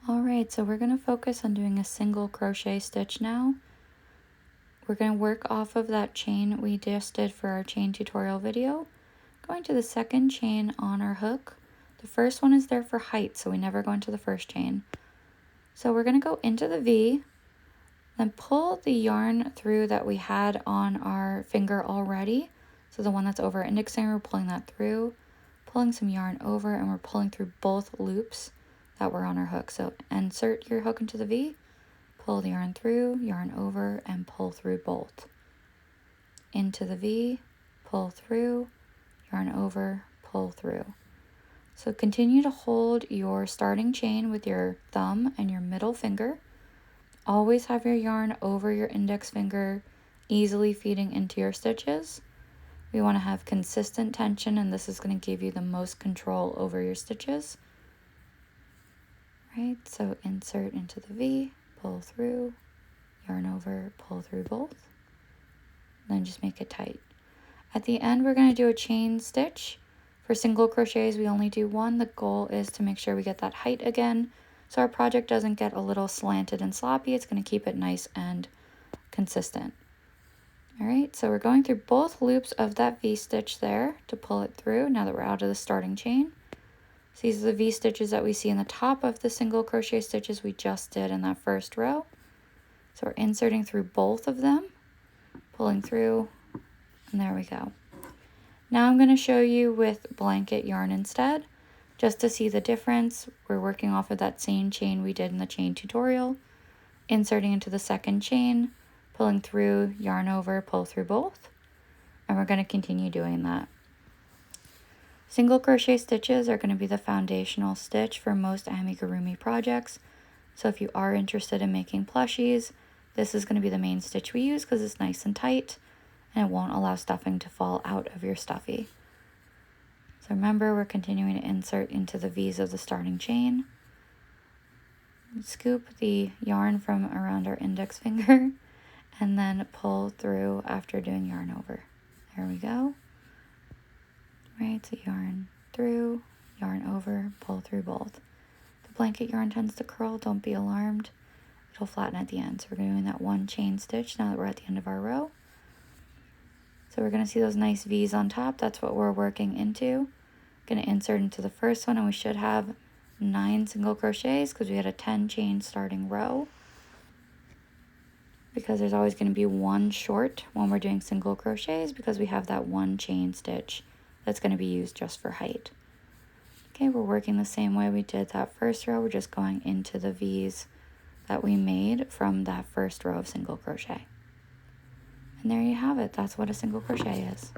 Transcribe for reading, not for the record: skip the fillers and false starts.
Alright, so we're going to focus on doing a single crochet stitch now. We're going to work off of that chain we just did for our chain tutorial video. Going to the second chain on our hook. The first one is there for height, so we never go into the first chain. So we're going to go into the V, then pull the yarn through that we had on our finger already. So the one that's over our index finger, we're pulling that through, pulling some yarn over, and we're pulling through both loops that were on our hook. So insert your hook into the V, pull the yarn through, yarn over, and pull through both. Into the V, pull through, yarn over, pull through. So continue to hold your starting chain with your thumb and your middle finger. Always have your yarn over your index finger, easily feeding into your stitches. We want to have consistent tension, and this is going to give you the most control over your stitches. Right, so insert into the V, pull through, yarn over, pull through both, then just make it tight. At the end, we're going to do a chain stitch. For single crochets, we only do one. The goal is to make sure we get that height again, so our project doesn't get a little slanted and sloppy. It's going to keep it nice and consistent. All right, so we're going through both loops of that V stitch there to pull it through now that we're out of the starting chain. So these are the V stitches that we see in the top of the single crochet stitches we just did in that first row. So we're inserting through both of them, pulling through, and there we go. Now I'm going to show you with blanket yarn instead, just to see the difference. We're working off of that same chain we did in the chain tutorial, inserting into the second chain, pulling through, yarn over, pull through both, and we're going to continue doing that. Single crochet stitches are going to be the foundational stitch for most amigurumi projects. So if you are interested in making plushies, this is going to be the main stitch we use because it's nice and tight and it won't allow stuffing to fall out of your stuffy. So remember, we're continuing to insert into the V's of the starting chain. Scoop the yarn from around our index finger and then pull through after doing yarn over. There we go. Right, so yarn through, yarn over, pull through both. The blanket yarn tends to curl, don't be alarmed. It'll flatten at the end. So we're doing that one chain stitch now that we're at the end of our row. So we're going to see those nice V's on top. That's what we're working into. Going to insert into the first one, and we should have 9 single crochets because we had a 10 chain starting row. Because there's always going to be one short when we're doing single crochets because we have that one chain stitch that's going to be used just for height. Okay, we're working the same way we did that first row. We're just going into the V's that we made from that first row of single crochet. And there you have it. That's what a single crochet is.